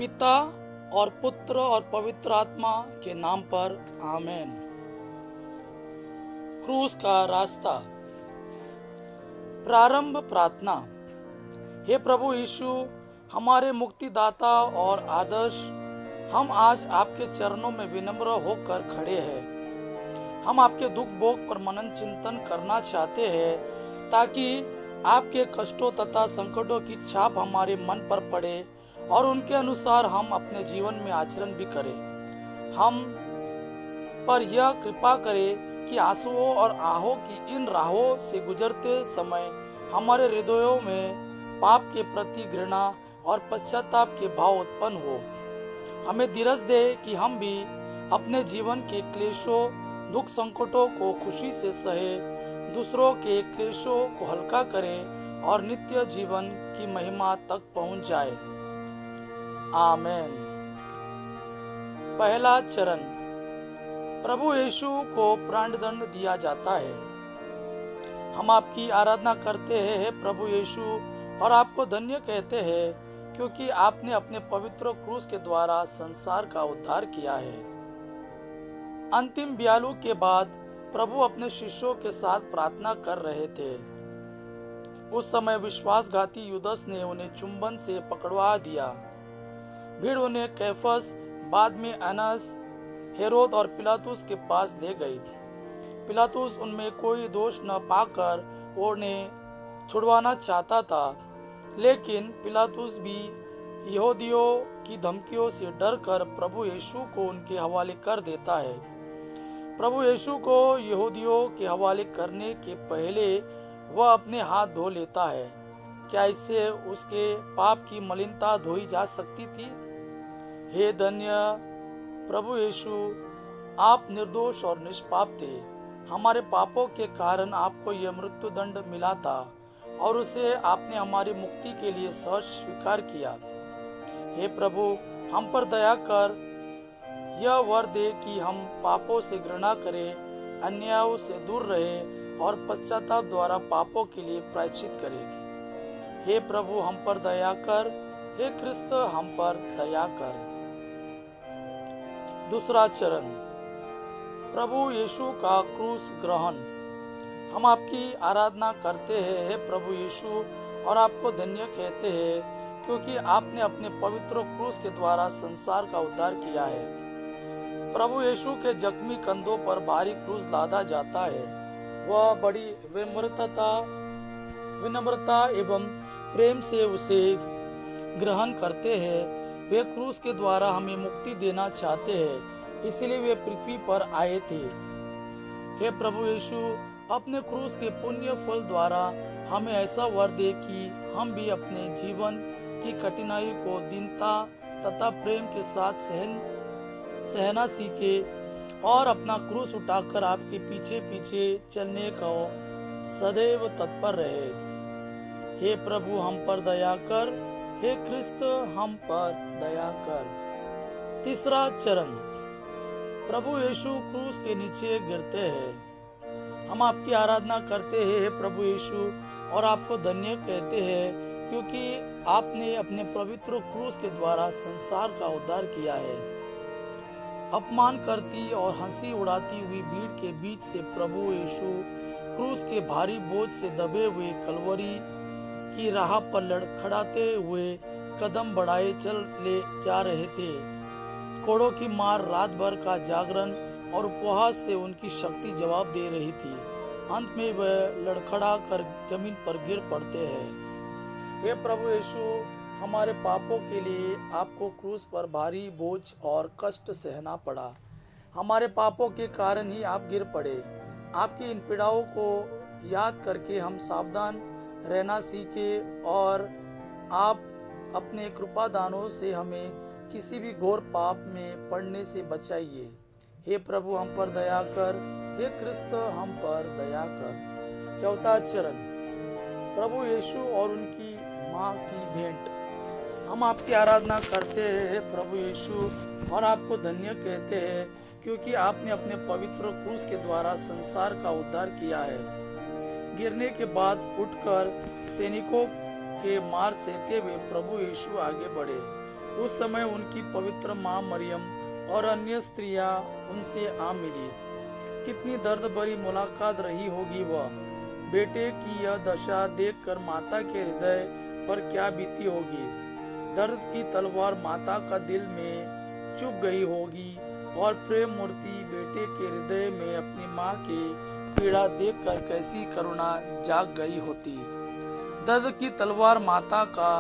पिता और पुत्र और पवित्र आत्मा के नाम पर आमेन। क्रूस का रास्ता। प्रारंभ प्रार्थना। हे प्रभु यीशु, हमारे मुक्तिदाता और आदर्श, हम आज आपके चरणों में विनम्र होकर खड़े हैं। हम आपके दुख भोग पर मनन चिंतन करना चाहते हैं ताकि आपके कष्टों तथा संकटों की छाप हमारे मन पर पड़े और उनके अनुसार हम अपने जीवन में आचरण भी करें। हम पर यह कृपा करें कि आंसुओं और आहों की इन राहों से गुजरते समय हमारे हृदयों में पाप के प्रति घृणा और पश्चाताप के भाव उत्पन्न हो। हमें धीरज दे कि हम भी अपने जीवन के क्लेशों दुख संकटों को खुशी से सहे, दूसरों के क्लेशों को हल्का करें और नित्य जीवन की महिमा तक पहुंच जाए। आमेन। पहला चरण। प्रभु यीशु को प्राणदंड दिया जाता है। हम आपकी आराधना करते हैं हे प्रभु यीशु, और आपको धन्य कहते हैं क्योंकि आपने अपने पवित्र क्रूस के द्वारा संसार का उद्धार किया है। अंतिम ब्यालू के बाद प्रभु अपने शिष्यों के साथ प्रार्थना कर रहे थे। उस समय विश्वासघाती यूदस ने उन्हें चुंबन से पकड़वा दिया। भीड़ उन्हें कैफस, बाद में अनस, हेरोद और पिलातुस के पास ले गई। पिलातुस उनमें कोई दोष न पाकर उन्हें छुड़वाना चाहता था, लेकिन पिलातुस भी यहूदियों की धमकियों से डरकर प्रभु यीशु को उनके हवाले कर देता है। प्रभु यीशु को यहूदियों के हवाले करने के पहले वह अपने हाथ धो लेता है। क्या इससे उसके पाप की मलिनता धोई जा सकती थी? हे धन्य प्रभु यीशु, आप निर्दोष और निष्पाप थे। हमारे पापों के कारण आपको यह मृत्यु दंड मिला था और उसे आपने हमारी मुक्ति के लिए सहज स्वीकार किया। हे प्रभु, हम पर दया कर यह वर दे कि हम पापों से घृणा करें, अन्यायों से दूर रहें और पश्चाताप द्वारा पापों के लिए प्रायश्चित करें। हे प्रभु, हम पर दया कर। हे क्रिस्त, हम पर दया कर। दूसरा चरण। प्रभु यीशु का क्रूस ग्रहण। हम आपकी आराधना करते हैं हे प्रभु यीशु, और आपको धन्य कहते हैं क्योंकि आपने अपने पवित्र क्रूस के द्वारा संसार का उद्धार किया है। प्रभु यीशु के जख्मी कंधों पर भारी क्रूस लादा जाता है। वह बड़ी विनम्रता एवं प्रेम से उसे ग्रहण करते हैं। वे क्रूस के द्वारा हमें मुक्ति देना चाहते हैं, इसलिए वे पृथ्वी पर आए थे। हे प्रभु यीशु, अपने क्रूस के पुण्य फल द्वारा हमें ऐसा वर दे कि हम भी अपने जीवन की कठिनाई को दीनता तथा प्रेम के साथ सहना सीखे और अपना क्रूस उठाकर आपके पीछे पीछे चलने को सदैव तत्पर रहे। हे प्रभु, हम पर दया कर। हे क्रिस्त, हम पर दया कर। तीसरा चरण। प्रभु यीशु क्रूस के नीचे गिरते हैं। हम आपकी आराधना करते हैं हे प्रभु यीशु, और आपको धन्य कहते हैं क्योंकि आपने अपने पवित्र क्रूस के द्वारा संसार का उद्धार किया है। अपमान करती और हंसी उड़ाती हुई भीड़ के बीच से प्रभु यीशु क्रूस के भारी बोझ से दबे हुए कलवरी की राह पर लड़खड़ाते हुए कदम बढ़ाए चले जा रहे थे। कोड़ों की मार, रात भर का जागरण और उपवास से उनकी शक्ति जवाब दे रही थी। अंत में वह लड़खड़ा कर जमीन पर गिर पड़ते हैं। हे प्रभु यीशु, हमारे पापों के लिए आपको क्रूस पर भारी बोझ और कष्ट सहना पड़ा। हमारे पापों के कारण ही आप गिर पड़े। आपकी इन पीड़ाओं को याद करके हम सावधान रहना सीखे और आप अपने कृपा दानों से हमें किसी भी घोर पाप में पड़ने से बचाइए। हे प्रभु, हम पर दया कर। हे क्रिस्त, हम पर दया कर। चौथा चरण। प्रभु यीशु और उनकी माँ की भेंट। हम आपकी आराधना करते हैं प्रभु यीशु, और आपको धन्य कहते हैं क्योंकि आपने अपने पवित्र क्रूस के द्वारा संसार का उद्धार किया है। गिरने के बाद उठकर सैनिकों के मार सहते हुए प्रभु यीशु आगे बढ़े। उस समय उनकी पवित्र माँ मरियम और अन्य स्त्रियां उनसे आ मिली। कितनी दर्द भरी मुलाकात रही होगी वह। बेटे की यह दशा देखकर माता के हृदय पर क्या बीती होगी। दर्द की तलवार माता का दिल में चुभ गई होगी और प्रेम मूर्ति बेटे के हृदय में अपनी माँ की पीड़ा देखकर कैसी करुणा जाग गई होती। दर्द की तलवार माता का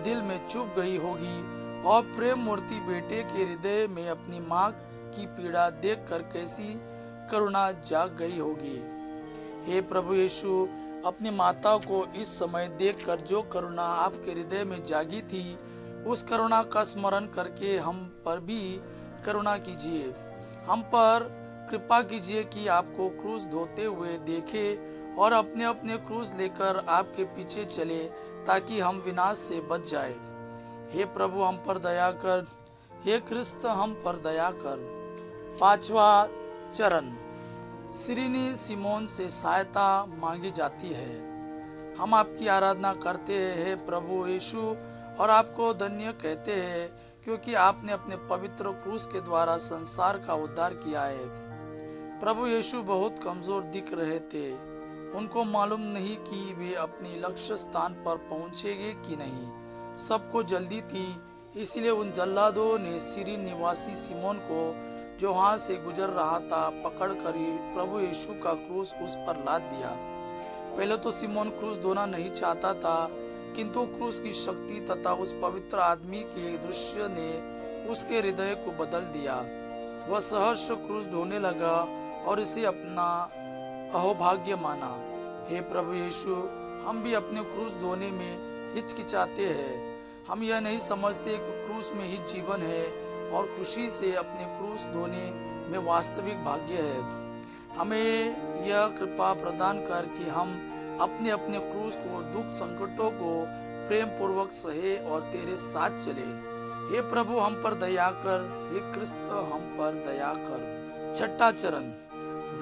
दिल में चुभ गई होगी और प्रेम मूर्ति बेटे के हृदय में अपनी माँ की पीड़ा देखकर कैसी करुणा जाग गई होगी। हे प्रभु यीशु, अपनी माता को इस समय देखकर जो करुणा आपके हृदय में जागी थी, उस करुणा का स्मरण करके हम पर भी करुणा कीजिए। हम पर कृपा कीजिए कि आपको क्रूस ढोते हुए देखे और अपने अपने क्रूस लेकर आपके पीछे चले, ताकि हम विनाश से बच जाए। हे प्रभु, हम पर दया कर। हे क्रिस्त, हम पर दया कर। 5वां चरण, सिरिनी सिमोन से सहायता मांगी जाती है। हम आपकी आराधना करते हैं हे प्रभु यीशु, और आपको धन्य कहते हैं क्योंकि आपने अपने पवित्र क्रूस के द्वारा संसार का उद्धार किया है। प्रभु यीशु बहुत कमजोर दिख रहे थे। उनको मालूम नहीं कि वे अपनी लक्ष्य स्थान पर पहुंचेंगे कि नहीं। सबको जल्दी थी, इसलिए उन जल्लादों ने सिरीन निवासी सिमोन को, जो वहां से गुजर रहा था, पकड़कर प्रभु यीशु का क्रूस उस पर लाद दिया। पहले तो सिमोन क्रूस ढोना नहीं चाहता था, किंतु क्रूस की शक्ति तथा उस पवित्र आदमी के दृश्य ने उसके हृदय को बदल दिया। वह सहर्ष क्रूस ढोने लगा और इसे अपना अहोभाग्य माना। हे प्रभु यीशु, हम भी अपने क्रूस ढोने में हिचकिचाते हैं। हम यह नहीं समझते कि क्रूस में ही जीवन है और खुशी से अपने क्रूस ढोने में वास्तविक भाग्य है। हमें यह कृपा प्रदान कर कि हम अपने अपने क्रूस को, दुख संकटों को प्रेम पूर्वक सहे और तेरे साथ चले। हे प्रभु, हम पर दया कर। हे क्रिस्त, हम पर दया कर। 6वां चरण,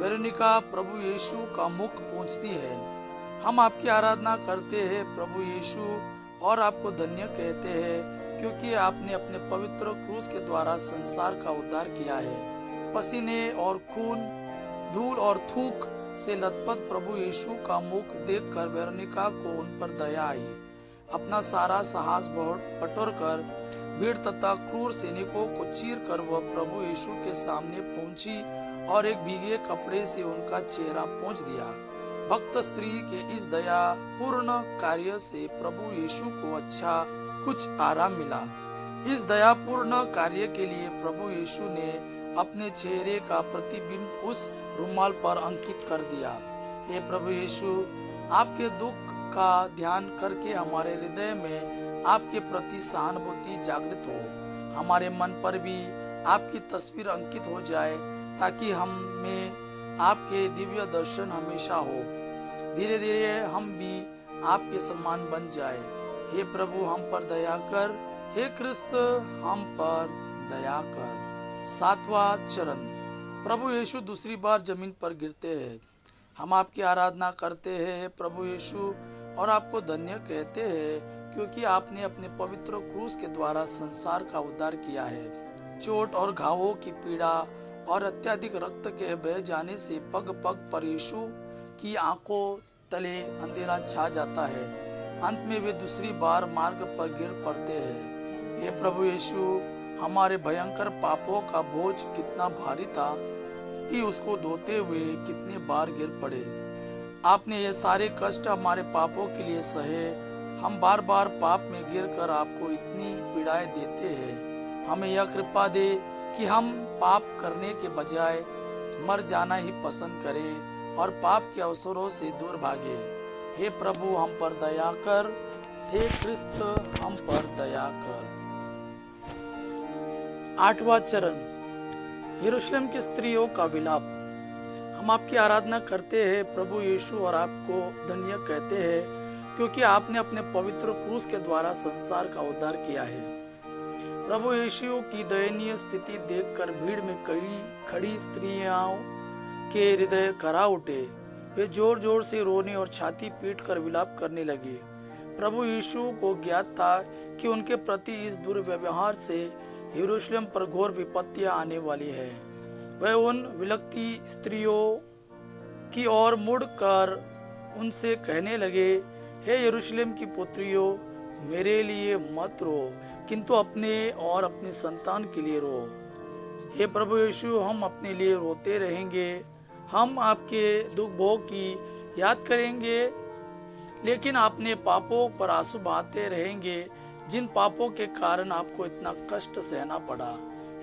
वेरोनिका प्रभु यीशु का मुख पूछती है। हम आपकी आराधना करते हैं प्रभु यीशु, और आपको धन्य कहते हैं क्योंकि आपने अपने पवित्र क्रूस के द्वारा संसार का उद्धार किया है। पसीने और खून, धूल और थूक से लथपथ प्रभु यीशु का मुख देखकर वेरोनिका को उन पर दया आई। अपना सारा साहस बटोरकर भीड़ तथा क्रूर सैनिकों को चीर कर वह प्रभु यीशु के सामने पहुंची और एक भीगे कपड़े से उनका चेहरा पोंछ दिया। भक्त स्त्री के इस दया पूर्ण कार्य से प्रभु यीशु को अच्छा कुछ आराम मिला। इस दयापूर्ण कार्य के लिए प्रभु यीशु ने अपने चेहरे का प्रतिबिंब उस रुमाल पर अंकित कर दिया। हे प्रभु यीशु, आपके दुख का ध्यान करके हमारे हृदय में आपके प्रति सहानुभूति जागृत हो। हमारे मन पर भी आपकी तस्वीर अंकित हो जाए, ताकि हम में आपके दिव्य दर्शन हमेशा हो। धीरे धीरे हम भी आपके समान बन जाए। हे प्रभु, हम पर दया कर। हे क्रिस्त, हम पर दया कर। 7वां चरण, प्रभु यीशु दूसरी बार जमीन पर गिरते हैं। हम आपकी आराधना करते हैं प्रभु यीशु, और आपको धन्य कहते हैं क्योंकि आपने अपने पवित्र क्रूस के द्वारा संसार का उद्धार किया है। चोट और घावों की पीड़ा और अत्यधिक रक्त के बह जाने से पग पग पर यीशु की आंखों तले अंधेरा छा जाता है। अंत में वे दूसरी बार मार्ग पर गिर पड़ते हैं। हे प्रभु यीशु, हमारे भयंकर पापों का बोझ कितना भारी था कि उसको ढोते हुए कितने बार गिर पड़े। आपने ये सारे कष्ट हमारे पापों के लिए सहे। हम बार बार पाप में गिरकर आपको इतनी पीड़ाएं देते हैं। हमें यह कृपा दे कि हम पाप करने के बजाय मर जाना ही पसंद करें और पाप के अवसरों से दूर भागे। हे प्रभु, हम पर दया कर। हे क्रिस्त, हम पर दया कर। 8वां चरण, यरूशलेम की स्त्रियों का विलाप। हम आपकी आराधना करते हैं प्रभु यीशु, और आपको धन्य कहते हैं क्योंकि आपने अपने पवित्र क्रूस के द्वारा संसार का उद्धार किया है। प्रभु यीशु की दयनीय स्थिति देखकर भीड़ में कई खड़ी स्त्रियों के हृदय करा उठे। वे जोर जोर से रोने और छाती पीट कर विलाप करने लगे। प्रभु यीशु को ज्ञात था कि उनके प्रति इस दुर्व्यवहार से यरूशलेम पर घोर विपत्तियां आने वाली है। वह उन विलकती स्त्रियों की ओर मुड़कर उनसे कहने लगे, हे यरूशलेम की पुत्रियों, मेरे लिए मत रो, किंतु अपने और अपने संतान के लिए रो। हे प्रभु यीशु, हम अपने लिए रोते रहेंगे, हम आपके दुख भोग की याद करेंगे, लेकिन अपने पापों पर आंसू बहाते रहेंगे, जिन पापों के कारण आपको इतना कष्ट सहना पड़ा।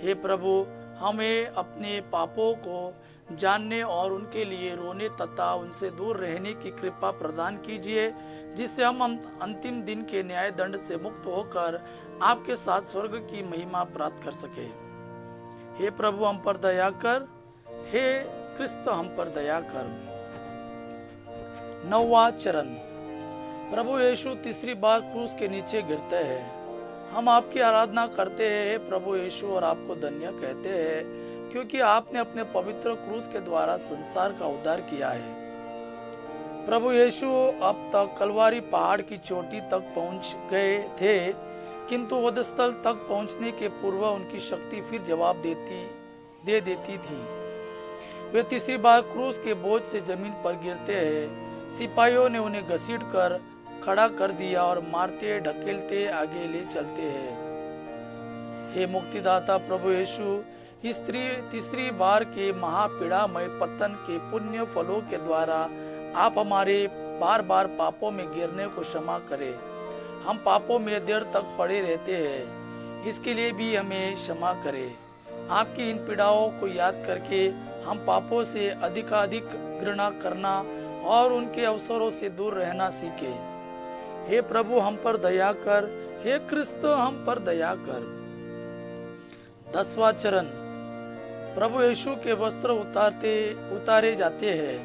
हे प्रभु, हमें अपने पापों को जानने और उनके लिए रोने तथा उनसे दूर रहने की कृपा प्रदान कीजिए, जिससे हम अंतिम दिन के न्याय दंड से मुक्त होकर आपके साथ स्वर्ग की महिमा प्राप्त कर सके। हे प्रभु, हम पर दया कर। हे क्रिस्त, हम पर दया कर। 9वां चरण। प्रभु यीशु तीसरी बार क्रूस के नीचे गिरते हैं। हम आपकी आराधना करते हैं प्रभु यीशु, और आपको धन्य कहते हैं क्योंकि आपने अपने पवित्र क्रूस के द्वारा संसार का उद्धार किया है। प्रभु यीशु अब तक कलवारी पहाड़ की चोटी तक पहुंच गए थे, किंतु वधस्थल तक पहुंचने के पूर्व उनकी शक्ति फिर जवाब दे देती थी। वे तीसरी बार क्रूस के बोझ से जमीन पर गिरते हैं। सिपाहियों ने उन्हें घसीटकर खड़ा कर दिया और मारते ढकेलते आगे ले चलते हैं। हे मुक्तिदाता प्रभु यीशु, इस तीसरी बार के महापीड़ामय पतन के पुण्य फलों के द्वारा आप हमारे बार बार पापों में गिरने को क्षमा करें। हम पापों में देर तक पड़े रहते हैं, इसके लिए भी हमें क्षमा करें। आपकी इन पीड़ाओं को याद करके हम पापों से अधिकाधिक घृणा करना और उनके अवसरों से दूर रहना सीखें। हे प्रभु, हम पर दया कर। हे क्रिस्त, हम पर दया कर। 10वां चरण। प्रभु यीशु के वस्त्र उतारे जाते हैं।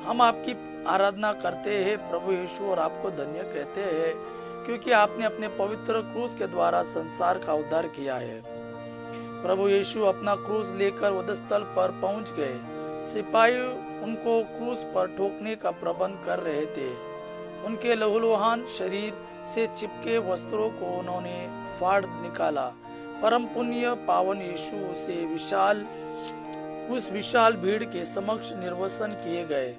हम आपकी आराधना करते हैं प्रभु यीशु, और आपको धन्य कहते हैं क्योंकि आपने अपने पवित्र क्रूस के द्वारा संसार का उद्धार किया है। प्रभु यीशु अपना क्रूस लेकर वधस्थल पर पहुंच गए। सिपाही उनको क्रूस पर ठोकने का प्रबंध कर रहे थे। उनके लहूलुहान शरीर से चिपके वस्त्रों को उन्होंने फाड़ निकाला। परम पुण्य पावन यीशु उस विशाल भीड़ के समक्ष निर्वसन किए गए।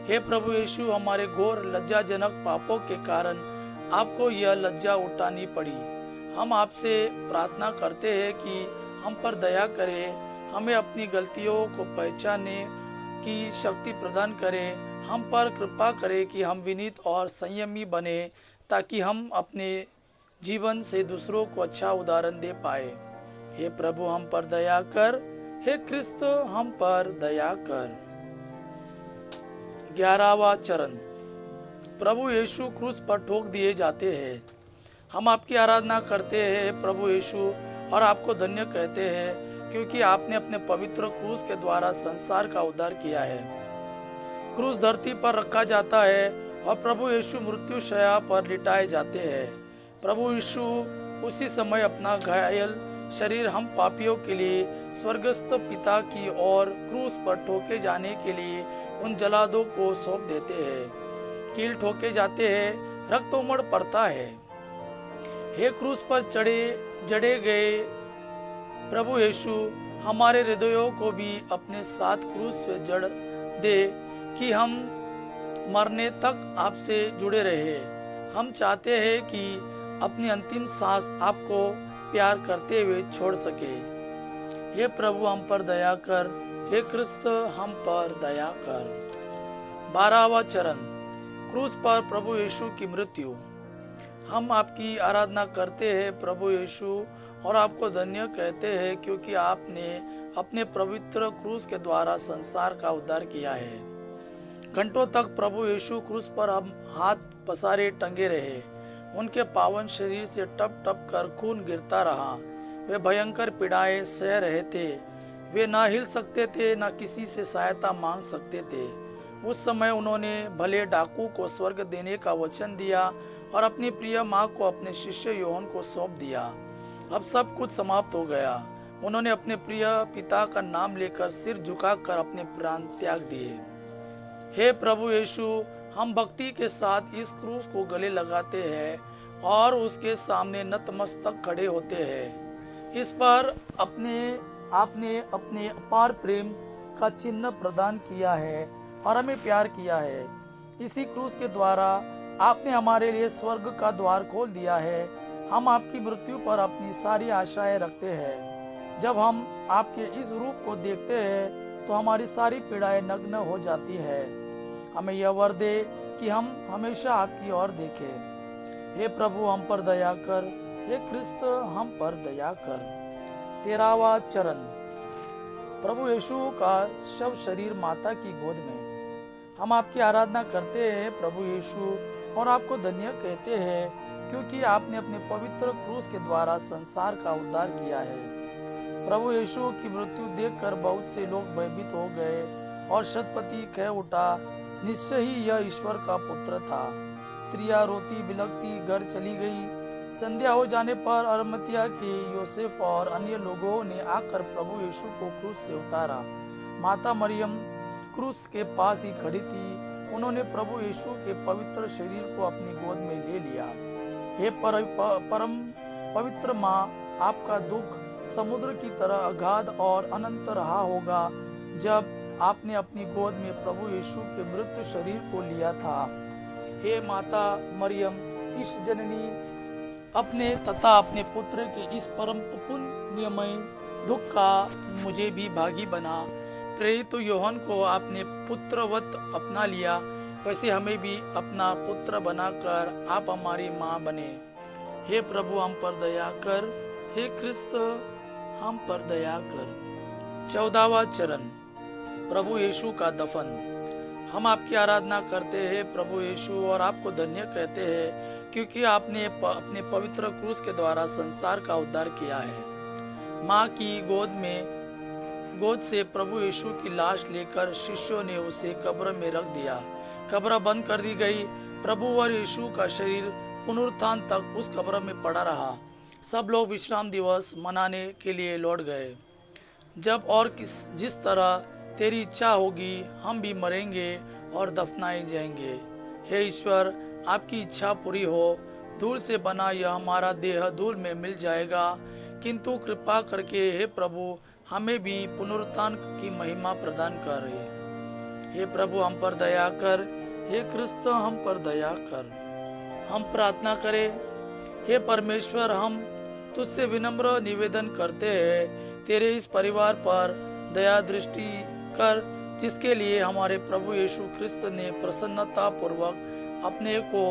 हे प्रभु यीशु, हमारे घोर लज्जाजनक पापों के कारण आपको यह लज्जा उठानी पड़ी। हम आपसे प्रार्थना करते हैं कि हम पर दया करें, हमें अपनी गलतियों को पहचानने की शक्ति प्रदान करें। हम पर कृपा करें कि हम विनीत और संयमी बने, ताकि हम अपने जीवन से दूसरों को अच्छा उदाहरण दे पाए। हे प्रभु, हम पर दया कर। हे क्रिस्त, हम पर दया कर। 11वां चरण। प्रभु यीशु क्रूस पर ठोक दिए जाते हैं। हम आपकी आराधना करते हैं प्रभु यीशु, और आपको धन्य कहते हैं क्योंकि आपने अपने पवित्र क्रूस के द्वारा संसार का उद्धार किया है। क्रूस धरती पर रखा जाता है और प्रभु यीशु मृत्यु शैया पर लिटाए जाते हैं। प्रभु यीशु उसी समय अपना घायल शरीर हम पापियों के लिए स्वर्गस्थ पिता की ओर क्रूस पर ठोके जाने के लिए उन जलादों को सौंप देते हैं। कील ठोके जाते हैं, रक्त उमड़ पड़ता है। हे क्रूस पर जड़े गए प्रभु यीशु, हमारे हृदयों को भी अपने साथ क्रूस पे जड़ दे कि हम मरने तक आपसे जुड़े रहे। हम चाहते हैं कि अपनी अंतिम सांस आपको प्यार करते हुए छोड़ सके। हे प्रभु, हम पर दया कर। हे क्रिस्त, हम पर दया कर। 12वां चरण। क्रूस पर प्रभु यीशु की मृत्यु। हम आपकी आराधना करते हैं प्रभु यीशु, और आपको धन्य कहते हैं क्योंकि आपने अपने पवित्र क्रूस के द्वारा संसार का उद्धार किया है। घंटों तक प्रभु यीशु क्रूस पर हम हाथ पसारे टंगे रहे। उनके पावन शरीर से टप टप कर खून गिरता रहा। वे भयंकर पीड़ाएं सह रहे थे। वे ना हिल सकते थे, ना किसी से सहायता मांग सकते थे। उस समय उन्होंने भले डाकू को स्वर्ग देने का वचन दिया और अपनी प्रिय माँ को अपने शिष्य योहन को सौंप दिया। अब सब कुछ समाप्त हो गया। उन्होंने अपने प्रिय पिता का नाम लेकर सिर झुकाकर अपने प्राण त्याग दिए। हे प्रभु यीशु, हम भक्ति के साथ इस क्रूस को गले लगाते हैं और उसके सामने नतमस्तक खड़े होते हैं। इस पर आपने अपने अपार प्रेम का चिन्ह प्रदान किया है और हमें प्यार किया है। इसी क्रूस के द्वारा आपने हमारे लिए स्वर्ग का द्वार खोल दिया है। हम आपकी मृत्यु पर अपनी सारी आशाएं रखते हैं। जब हम आपके इस रूप को देखते हैं तो हमारी सारी पीड़ाएं नग्न हो जाती है। हमें यह वर दे कि हम हमेशा आपकी ओर देखें। हे प्रभु, हम पर दया कर। हे क्रिस्त, हम पर दया कर। 13वां चरण। प्रभु यीशु का शव शरीर माता की गोद में। हम आपकी आराधना करते हैं प्रभु यीशु, और आपको धन्य कहते हैं क्योंकि आपने अपने पवित्र क्रूस के द्वारा संसार का उद्धार किया है। प्रभु यीशु की मृत्यु देखकर बहुत से लोग भयभीत हो गए और शतपति कह उठा, निश्चय ही यह ईश्वर का पुत्र था। स्त्रियां रोती बिलखती घर चली गई। संध्या हो जाने पर अरमतिया के योसेफ और अन्य लोगों ने आकर प्रभु यीशु को क्रूस से उतारा। माता मरियम क्रूस के पास ही खड़ी थी। उन्होंने प्रभु यीशु के पवित्र शरीर को अपनी गोद में ले लिया। हे परम पवित्र माँ, आपका दुख समुद्र की तरह अगाध और अनंत रहा होगा जब आपने अपनी गोद में प्रभु यीशु के मृत्यु शरीर को लिया था। हे माता मरियम, इस जननी अपने तथा अपने पुत्र के इस परम पुण्यमय दुख का मुझे भी भागी बना। प्रेरित यूहन्ना को आपने पुत्रवत अपना लिया, वैसे हमें भी अपना पुत्र बनाकर आप हमारी माँ बने। हे प्रभु, हम पर दया कर। हे क्रिस्त, हम पर दया कर। 14वां चरण। प्रभु यीशु का दफन। हम आपकी आराधना करते हैं प्रभु यीशु, और आपको धन्य कहते हैं क्योंकि आपने अपने पवित्र क्रूस के द्वारा संसार का उद्धार किया है। माँ की गोद से प्रभु यीशु की लाश लेकर शिष्यों ने उसे कब्र में रख दिया। कब्र बंद कर दी गई। प्रभु और यीशु का शरीर पुनरुत्थान तक उस कब्र में पड़ा रहा। सब लोग विश्राम दिवस मनाने के लिए लौट गए। जब और जिस तरह तेरी इच्छा होगी हम भी मरेंगे और दफनाए जाएंगे। हे ईश्वर, आपकी इच्छा पूरी हो। धूल से बना यह हमारा देह धूल में मिल जाएगा, किंतु कृपा करके हे प्रभु हमें भी पुनरुत्थान की महिमा प्रदान कर। हे प्रभु, हम पर दया कर। हे क्रिस्त, हम पर दया कर। हम प्रार्थना करें। हे परमेश्वर, हम तुझसे विनम्र निवेदन करते हैं, तेरे इस परिवार पर दया दृष्टि कर जिसके लिए हमारे प्रभु यीशु क्रिस्त ने प्रसन्नता पूर्वक अपने को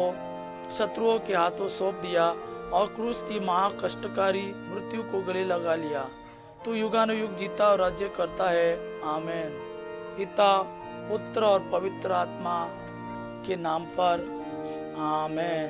शत्रुओं के हाथों सौंप दिया और क्रूस की महाकष्टकारी मृत्यु को गले लगा लिया। तू युगानुयुग जीता और राज्य करता है। आमीन। पिता, पुत्र और पवित्र आत्मा के नाम पर। आमीन।